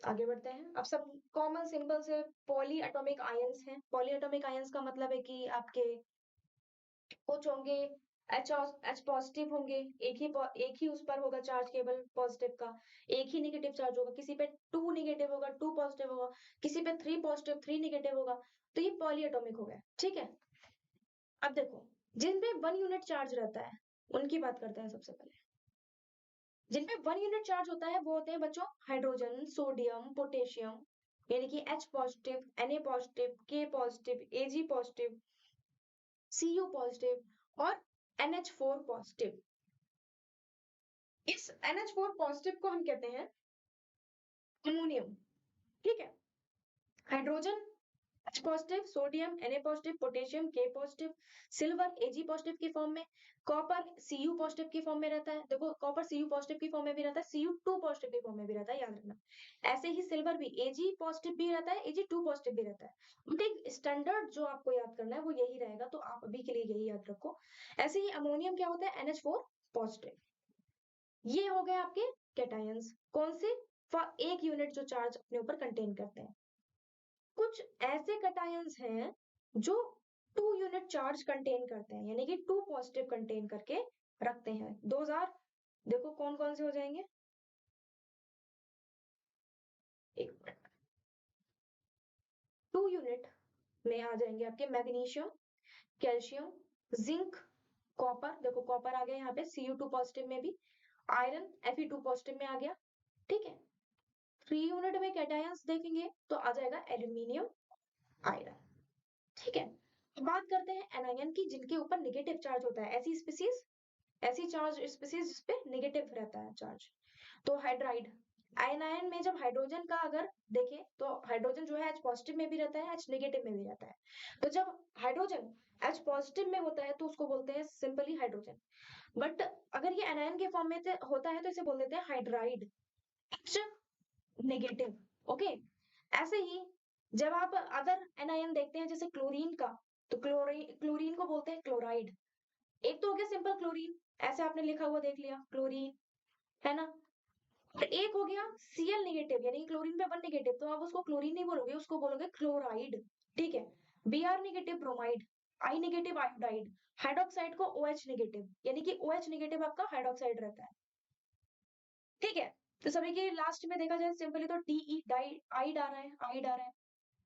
आगे बढ़ते हैं, अब सब कॉमन सिंबल से पॉली एटॉमिक आयंस हैं। पॉली एटॉमिक आयंस का मतलब है कि आपके कुछ होंगे H पॉजिटिव होंगे, एक ही उस पर होगा चार्ज केवल पॉजिटिव का, एक ही नेगेटिव चार्ज होगा, किसी पे 2 नेगेटिव होगा, 2 पॉजिटिव होगा, किसी पे 3 पॉजिटिव 3 नेगेटिव होगा। तो ये पॉली एटॉमिक हो गया। ठीक है, अब देखो जिन पे 1 यूनिट चार्ज रहता है उनकी बात करते हैं सबसे पहले। जिनमें 1 यूनिट चार्ज होता है वो होते हैं बच्चों हाइड्रोजन, सोडियम, पोटेशियम, यानी कि H positive, Na positive, K positive, Ag positive, Cu positive और NH4 पॉजिटिव। इस NH4 पॉजिटिव को हम कहते हैं अमोनियम। ठीक है, hydrogen H positive, sodium Na positive, potassium K positive, silver Ag positive की फॉर्म में, कॉपर Cu पॉजिटिव की फॉर्म में रहता है। देखो कॉपर Cu पॉजिटिव की फॉर्म में भी रहता है, Cu2 पॉजिटिव की फॉर्म में भी रहता है, याद रखना। ऐसे ही सिल्वर भी Ag पॉजिटिव भी रहता है, Ag2 पॉजिटिव भी रहता है। बट एक स्टैंडर्ड जो आपको याद करना है वो यही रहेगा, तो आप अभी के लिए यही याद रखो। ऐसे ही अमोनियम क्या होता है, NH4 पॉजिटिव। ये हो गए आपके कैटायंस, कौन से, फॉर 1 यूनिट जो चार्ज अपने ऊपर कंटेन करते हैं। कुछ ऐसे कैटायंस हैं जो 2 यूनिट चार्ज कंटेन करते हैं, यानी कि 2 पॉजिटिव कंटेन करके रखते हैं। 2000 देखो कौन कौन से हो जाएंगे, एक मिनट, 2 यूनिट में आ जाएंगे आपके मैग्नीशियम, कैल्शियम, जिंक, कॉपर, देखो कॉपर आ गया यहाँ पे Cu2 पॉजिटिव में भी, आयरन Fe2 पॉजिटिव में आ गया। ठीक है, 3 यूनिट में कैटायंस देखेंगे तो आ जाएगा एल्यूमिनियम, आयरन। ठीक है, बात करते हैं एनायन की, जिनके ऊपर नेगेटिव चार्ज होता है। ऐसी चार्ज स्पीसीज जिसपे नेगेटिव रहता है चार्ज, तो हाइड्राइड। आयनायन में जब हाइड्रोजन का अगर देखें तो हाइड्रोजन जो है H पॉजिटिव में भी रहता है, H नेगेटिव में भी रहता है। तो जब हाइड्रोजन H पॉजिटिव में होता है तो उसको बोलते हैं सिंपली हाइड्रोजन। बट अगर ये एनायन के फॉर्म में होता है तो इसे बोल देते हैं हाइड्राइड, H नेगेटिव। ओके, ऐसे ही जब आप अदर एनायन देखते हैं जैसे क्लोरीन का, तो क्लोरीन को बोलते हैं क्लोराइड। एक तो हो गया सिंपल क्लोरीन, ऐसे आपने लिखा हुआ देख लिया क्लोरीन, है ना। और एक हो गया Cl नेगेटिव, यानी क्लोरीन पे 1 नेगेटिव, तो आप उसको क्लोरीन नहीं बोलोगे, उसको बोलोगे क्लोराइड। ठीक है, Br negative bromide, I negative iodide, hydroxide को OH नेगेटिव, यानी कि OH नेगेटिव आपका हाइड्रोक्साइड रहता है। ठीक है, तो सभी के लास्ट में देखा जाए सिंपली तो डी डाई आइड आ रहा है, आइड आ रहा है।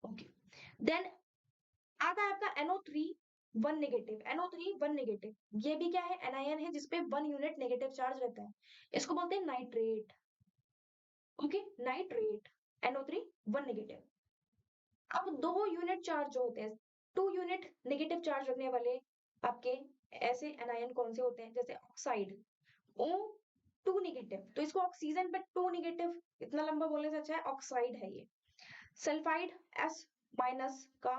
ओके, देन आता है आपका NO3 1 नेगेटिव, NO3 1 नेगेटिव, ये भी क्या है, एनायन है जिसपे 1 यूनिट नेगेटिव चार्ज रहता है, इसको बोलते हैं nitrate. Okay, nitrate, NO3 1 negative. अब 2 यूनिट चार्ज जो होते हैं, 2 यूनिट नेगेटिव चार्ज रखने वाले आपके ऐसे एनायन कौन से होते हैं, जैसे ऑक्साइड O2 नेगेटिव, तो इसको ऑक्सीजन पे 2 नेगेटिव, इतना लंबा बोलने से अच्छा है ऑक्साइड है ये। सल्फाइड S माइनस का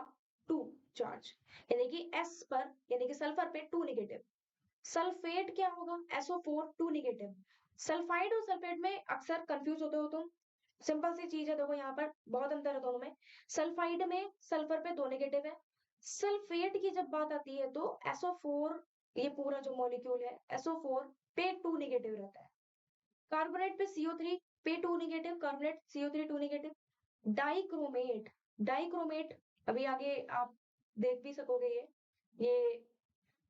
2 चार्ज, यानी कि S पर, यानी कि सल्फर पे 2 नेगेटिव। सल्फेट क्या होगा, SO4 2 नेगेटिव। सल्फाइड और सल्फेट में अक्सर कंफ्यूज होते हो तुम, सिंपल सी चीज है, देखो यहाँ पर बहुत अंतर है दोनों में। सल्फाइड में सल्फर पे 2 नेगेटिव है, सल्फेट की जब बात आती है तो SO4, ये पूरा जो मॉलिक्यूल है SO4 पे 2 नेगेटिव रहता है। कार्बोनेट पे CO3 पे 2 negative, carbonate CO3 2 negative. Dichromate, dichromate अभी आगे आप देख भी सकोगे, ये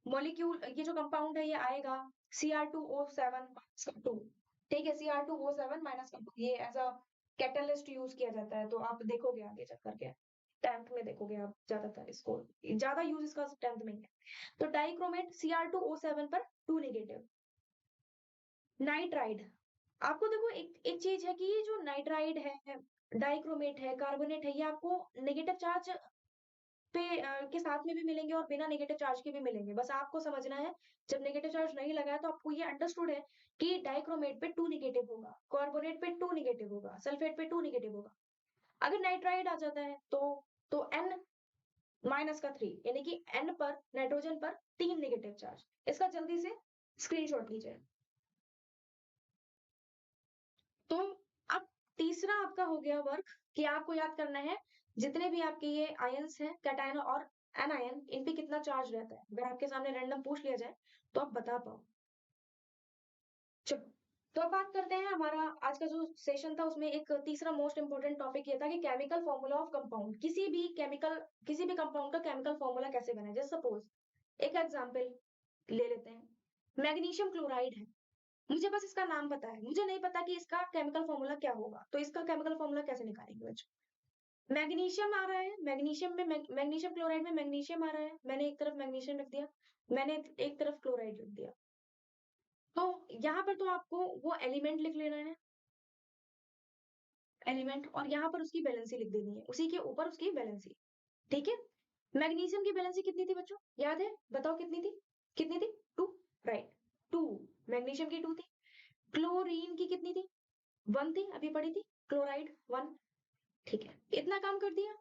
मॉलिक्यूल, ये जो कंपाउंड है ये आएगा Cr2O7 2। ठीक है, Cr2O7 माइनस का 2, ये एज अ कैटलिस्ट यूज किया जाता है, तो आप देखोगे आगे चल करके, टेंथ में देखोगे आप ज्यादातर इसको, ज्यादा यूज इसका टेंथ में ही है। तो डाइक्रोमेट Cr2O7 पर 2 नेगेटिव। नाइट्राइड, आपको देखो एक एक चीज है कि ये जो नाइट्राइड है, डाइक्रोमेट है, कार्बोनेट है, ये आपको नेगेटिव चार्ज पे के साथ में भी मिलेंगे और बिना नेगेटिव चार्ज के भी मिलेंगे, बस आपको समझना है। जब नेगेटिव चार्ज नहीं लगा है तो आपको ये अंडरस्टूड है कि डाइक्रोमेट पे 2 नेगेटिव होगा, कार्बोनेट पे 2 नेगेटिव होगा, सल्फेट पे 2 नेगेटिव होगा। अगर नाइट्राइड आ जाता है तो N माइनस का 3, यानी कि N पर, नाइट्रोजन पर 3 नेगेटिव चार्ज। इसका जल्दी से स्क्रीनशॉट लीजिए। तो अब तीसरा आपका हो गया वर्क कि आपको याद करना है जितने भी आपके ये आयंस हैं, कैटायन और एनायन, इन पे कितना चार्ज रहता है। अगर आपके सामने रैंडम पूछ लिया जाए तो आप बता पाओ। चलो, तो अब बात करते हैं, हमारा आज का जो सेशन था उसमें एक तीसरा मोस्ट इंपोर्टेंट टॉपिक ये था कि केमिकल फॉर्मूला ऑफ कंपाउंड, किसी भी कंपाउंड का केमिकल फॉर्मूला कैसे बना है। जैसे सपोज एक एग्जांपल ले लेते हैं, मैग्नीशियम क्लोराइड है, मुझे बस इसका नाम पता है, मुझे नहीं पता कि इसका केमिकल फॉर्मूला क्या होगा, तो इसका केमिकल फॉर्मूला कैसे निकालेंगे बच्चों। मैग्नीशियम आ रहा है, मैग्नीशियम में मैग्नीशियम क्लोराइड में मैग्नीशियम आ रहा है, मैंने एक तरफ मैग्नीशियम रख दिया, मैंने एक तरफ क्लोराइड रख दिया। तो यहाँ पर तो आपको वो एलिमेंट लिख लेना है, एलिमेंट, और यहाँ पर उसकी वैलेंसी लिख देनी है, उसी के ऊपर उसकी वैलेंसी। ठीक है। मैग्नीशियम की वैलेंसी कितनी थी बच्चों, याद है, बताओ कितनी थी, कितनी थी, 2, राइट, 2, मैग्नीशियम की 2 थी। क्लोरीन की कितनी थी, 1 थी, अभी पढ़ी थी, क्लोराइड 1। ठीक है, इतना काम कर दिया।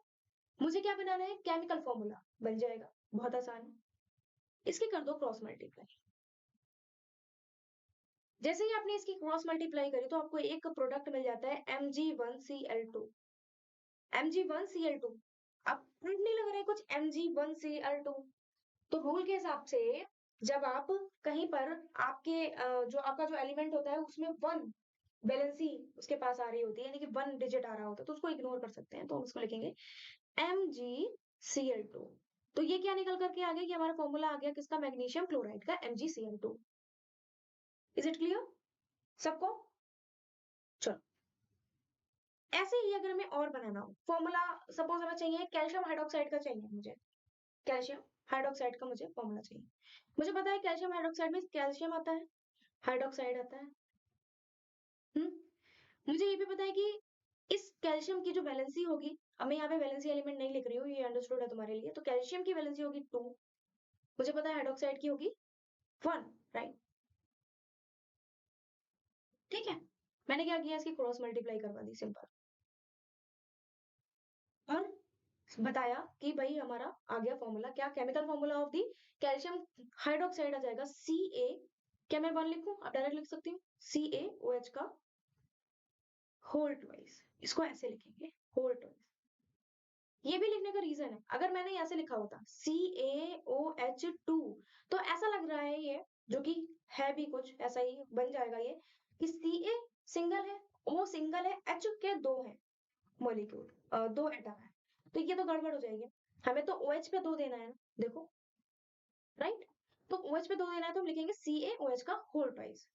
मुझे क्या बनाना है, केमिकल फॉर्मूला बन जाएगा, बहुत आसान है। इसकी कर दो क्रॉस मल्टीप्लाई। जैसे ही आपने इसकी क्रॉस मल्टीप्लाई करी तो आपको एक प्रोडक्ट मिल जाता है Mg1Cl2। Mg1Cl2, अब नहीं लग रहा है कुछ, Mg1Cl2। तो रूल के हिसाब से जब आप कहीं पर आपके जो आपका जो एलिमेंट होता है उसमें 1 वैलेंसी उसके पास आ रही होती है, यानी कि 1 डिजिट आ रहा होता है, तो उसको इग्नोर कर सकते हैं, तो हम उसको लिखेंगे MgCl2। तो ये क्या निकल करके आ गया कि हमारा फॉर्मूला आ गया किसका, मैग्नीशियम क्लोराइड का, MgCl2। इज इट क्लियर सबको? चलो, ऐसे ही अगर हमें और बनाना हो फॉर्मूला, सपोज हमें चाहिए कैल्शियम हाइड्रोक्साइड का, चाहिए मुझे कैल्शियम हाइड्रोक्साइड का मुझे फॉर्मूला चाहिए। मुझे पता है कैल्शियम हाइड्रोक्साइड में कैल्शियम आता है, हाइड्रोक्साइड आता है। हम्म मुझे ये भी पता है कि इस कैल्शियम की जो वैलेंसी होगी, अब मैं यहाँ पे वैलेंसी एलिमेंट नहीं लिख रही हूँ, ये अंडरस्टूड है तुम्हारे लिए, तो कैल्शियम की वैलेंसी होगी 2। मुझे पता है हाइड्रोक्साइड की होगी 1, राइट। ठीक है, मैंने क्या किया, इसकी क्रॉस मल्टीप्लाई करवा दी, सिंपल। और बताया कि भाई हमारा आ गया फॉर्मूला, क्या, chemical formula of the calcium hydroxide आ जाएगा Ca। क्या मैं 1 लिखूं, आप डायरेक्ट लिख सकती हूँ, CaOH का होल ट्वाइस, इसको ऐसे लिखेंगे, होल ट्वाइस। ये भी लिखने का रीजन है, अगर मैंने ऐसे लिखा होता CaOH2, तो ऐसा लग रहा है ये, जो कि है भी कुछ ऐसा ही बन जाएगा ये, कि Ca सिंगल है, O सिंगल है, H के 2 है मॉलिक्यूल, 2 एटम है, तो ये तो गड़बड़ हो जाएगी। हमें तो OH पे 2 देना है ना, देखो, राइट। तो OH पे 2 देना है तो हम लिखेंगे CaOH का whole twice.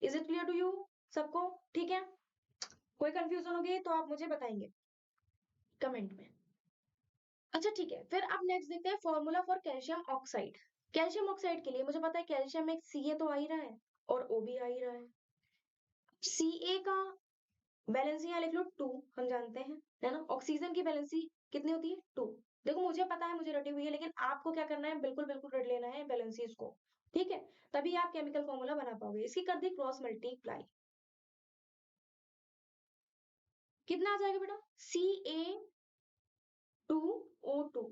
Is it clear to you सबको? ठीक है, कोई कंफ्यूजन होगी तो आप मुझे बताएंगे कमेंट में। अच्छा ठीक है, फिर अब नेक्स्ट देखते हैं formula for calcium oxide. Calcium oxide के लिए मुझे पता है कैल्शियम में Ca तो आ ही रहा है और O भी आ ही रहा है। Ca का वैलेंसी यहाँ लिख लो 2, हम जानते हैं, है ना। ऑक्सीजन की वैलेंसी कितनी होती है, 2। देखो मुझे पता है, मुझे रटी हुई है, लेकिन आपको क्या करना है, बिल्कुल बिल्कुल रट लेना है वैलेंसीज को। ठीक है, तभी आप केमिकल फॉर्मूला बना पाओगे। इसकी कर दी क्रॉस मल्टीप्लाई, कितना आ जाएगा बेटा, Ca2O2।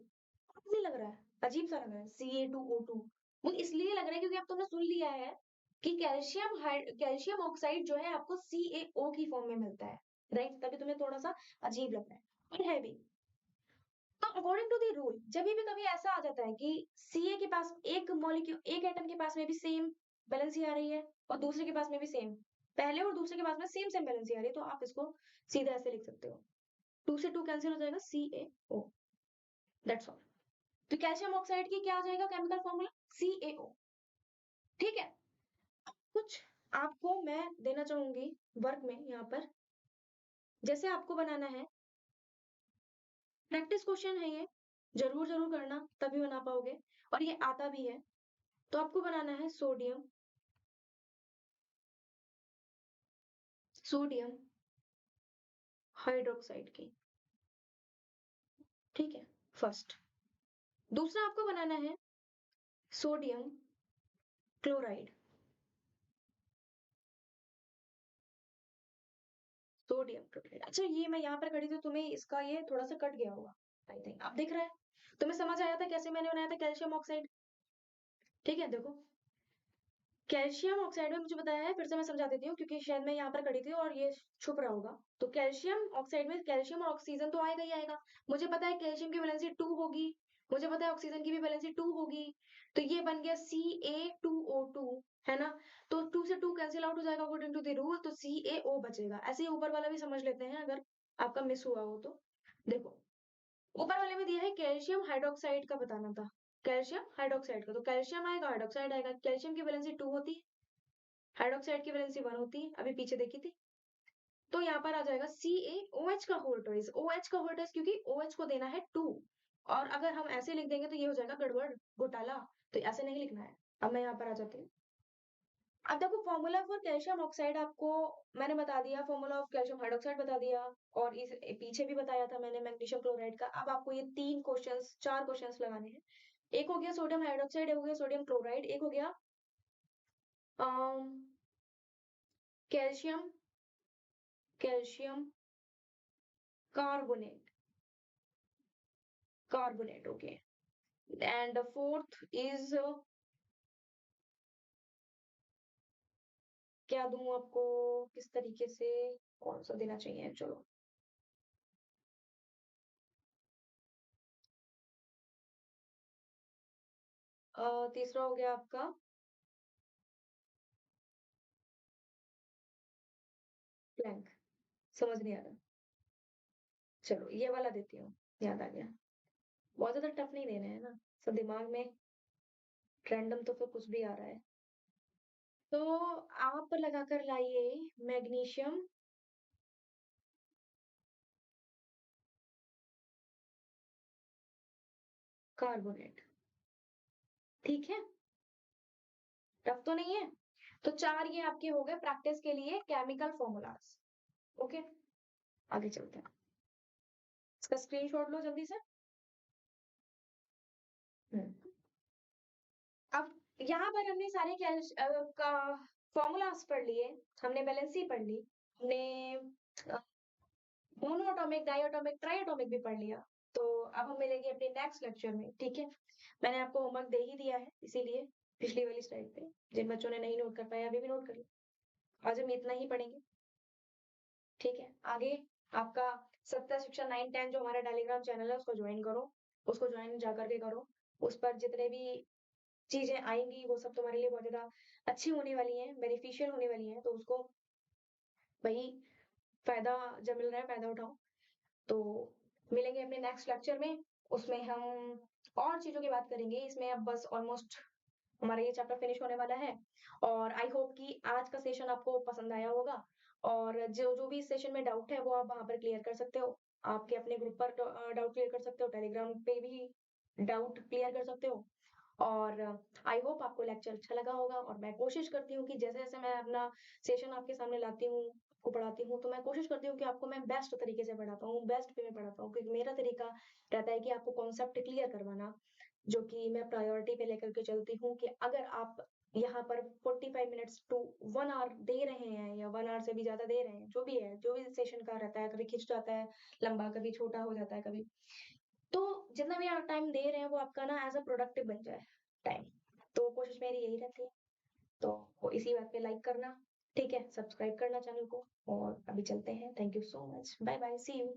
नहीं लग रहा है, अजीब सा लग रहा है Ca2O2। वो इसलिए लग रहा है क्योंकि अब तुमने सुन लिया है कि कैल्शियम ऑक्साइड जो है आपको CaO की फॉर्म में मिलता है, राइट, तभी तुम्हें थोड़ा सा अजीब लग रहा है, और है भी। तो अकॉर्डिंग टू द रूल, जब भी कभी ऐसा आ जाता है कि Ca के पास एक मॉलिक्यूल, एक एटम के पास में भी सेम वैलेंसी आ रही है और दूसरे के पास में भी सेम, पहले और दूसरे के पास में सेम सेम वैलेंसी आ रही है, तो आप इसको सीधा ऐसे लिख सकते हो, 2 से 2 कैंसिल हो जाएगा, CaO, दैट्स ऑल। तो कैल्शियम ऑक्साइड की क्या आ जाएगा केमिकल फॉर्मूला, CaO। ठीक है, कुछ आपको मैं देना चाहूंगी वर्क में यहाँ पर, जैसे आपको बनाना है, प्रैक्टिस क्वेश्चन है ये, जरूर जरूर करना तभी बना पाओगे, और ये आता भी है। तो आपको बनाना है सोडियम, सोडियम हाइड्रोक्साइड की, ठीक है, फर्स्ट। दूसरा आपको बनाना है सोडियम क्लोराइड, सोडियम क्लोराइड। अच्छा ये मैं यहाँ पर खड़ी थी, तुम्हें इसका ये थोड़ा सा कट गया होगा, आई थिंक अब दिख रहा है, तुम्हें समझ आया था कैसे मैंने बनाया था कैल्शियम ऑक्साइड। ठीक है, देखो कैल्शियम ऑक्साइड में मुझे बताया है, फिर से मैं समझा देती हूँ क्योंकि शायद मैं यहाँ पर खड़ी थी और ये छुप रहा होगा। तो कैल्शियम ऑक्साइड में कैल्शियम और ऑक्सीजन तो आएगा ही आएगा। मुझे पता है कैल्शियम की वैलेंसी 2 होगी, मुझे पता है ऑक्सीजन की भी वैलेंसी 2 होगी, तो ये बन गया Ca2O2, है ना। तो 2 से 2 कैंसिल आउट हो जाएगा अकॉर्डिंग टू द रूल, तो CaO बचेगा। ऐसे ही ऊपर वाला भी समझ लेते हैं अगर आपका मिस हुआ हो तो। देखो ऊपर वाले में दिया है कैल्शियम हाइड्रोक्साइड का बताना था, कैल्शियम हाइड्रोक्साइड का, तो कैल्शियम आएगा हाइड्रोक्साइड आएगा, कैल्शियम की वैलेंसी 2 होती है, हाइड्रोक्साइड की वैलेंसी 1 होती है, अभी पीछे देखी थी। तो यहाँ पर आ जाएगा CaOH का होल ट्वाइस, OH का होल ट्वाइस क्योंकि OH को देना है 2, और अगर हम ऐसे लिख देंगे तो ये हो जाएगा गड़बड़, घोटाला, तो ऐसे नहीं लिखना है। अब मैं यहाँ पर आ जाती हूँ, अब देखो फॉर्मूला फॉर कैल्शियम ऑक्साइड आपको मैंने बता दिया, फॉर्मूला ऑफ कैल्शियम हाइड्रोक्साइड बता दिया, और इस पीछे भी बताया था मैंने मैग्नीशियम क्लोराइड का। अब आपको ये 3 क्वेश्चंस 4 क्वेश्चंस लगाने हैं। एक हो गया सोडियम हाइड्रोक्साइड, एक हो गया सोडियम क्लोराइड, एक हो गया um, calcium calcium carbonate carbonate okay. And fourth is क्या दूं आपको, किस तरीके से, कौन सा देना चाहिए, चलो तीसरा हो गया आपका प्लैंक। समझ नहीं आ रहा, चलो ये वाला देती हूँ, याद आ गया। बहुत ज्यादा टफ नहीं देना है ना, सब दिमाग में रैंडम तो फिर कुछ भी आ रहा है। तो आप लगा कर लाइए मैग्नीशियम कार्बोनेट, ठीक है, टफ तो नहीं है। तो 4 ये आपके हो गए प्रैक्टिस के लिए केमिकल फॉर्मूलाज। ओके, आगे चलते हैं। इसका स्क्रीनशॉट लो जल्दी से। हम्म। अब यहाँ पर हमने सारे का फॉर्मूलाज पढ़ लिए, हमने वैलेंसी पढ़ ली, हमने मोनोएटॉमिक डायटोमिक ट्राइएटॉमिक भी पढ़ लिया। तो अब हम मिलेंगे अपने नेक्स्ट लेक्चर में, ठीक है। मैंने आपको होमवर्क दे ही दिया है, इसीलिए पिछली वाली स्लाइड पे जिन बच्चों ने नहीं नोट कर पाया अभी भी नोट कर लो। आज हम इतना ही पढ़ेंगे, ठीक है। आगे आपका सत्ता शिक्षा 9-10 जो हमारा टेलीग्राम चैनल है उसको ज्वाइन करो, उसको ज्वाइन जा करके करो। उस पर जितने भी चीजें आएंगी वो सब तुम्हारे लिए बहुत ज्यादा अच्छी होने वाली हैं, बेनिफिशियल होने वाली हैं, तो उसको वही फायदा जब मिल रहा है फायदा उठाओ। तो मिलेंगे अपने नेक्स्ट लेक्चर में, उसमें हम और चीजों की बात करेंगे। इसमें अब बस ऑलमोस्ट हमारा ये चैप्टर फिनिश होने वाला है, और आई होप कि आज का सेशन आपको पसंद आया होगा। और जो जो भी इस सेशन में डाउट है वो आप वहां पर क्लियर कर सकते हो, आपके अपने ग्रुप पर डाउट क्लियर कर सकते हो, टेलीग्राम पे भी डाउट क्लियर कर सकते हो। और आई होप आपको लेक्चर अच्छा लगा होगा, और मैं कोशिश करती हूँ कि जैसे जैसे मैं अपना सेशन आपके सामने लाती हूँ, को पढ़ाती हूँ, तो मैं कोशिश करती हूँ कि आपको मैं बेस्ट तरीके से पढ़ा पाऊँ, बेस्ट वे में पढ़ा पाऊँ, क्योंकि मेरा तरीका रहता है कि आपको कॉन्सेप्ट क्लियर करवाना, जो कि मैं प्रायोरिटी पे लेकर के चलती हूँ। कि अगर आप यहाँ पर 45 मिनट्स टू 1 आवर दे रहे हैं, या 1 आवर से भी ज्यादा दे रहे हैं, जो भी है, जो भी सेशन का रहता है, कभी खिंच जाता है लंबा, कभी छोटा हो जाता है, कभी तो जितना भी आप टाइम दे रहे हैं वो आपका ना एज अ प्रोडक्टिव बन जाए टाइम। तो कोशिश मेरी यही रहती है। तो इसी बात पे लाइक करना, ठीक है, सब्सक्राइब करना चैनल को, और अभी चलते हैं। Thank you so much, bye bye, see you.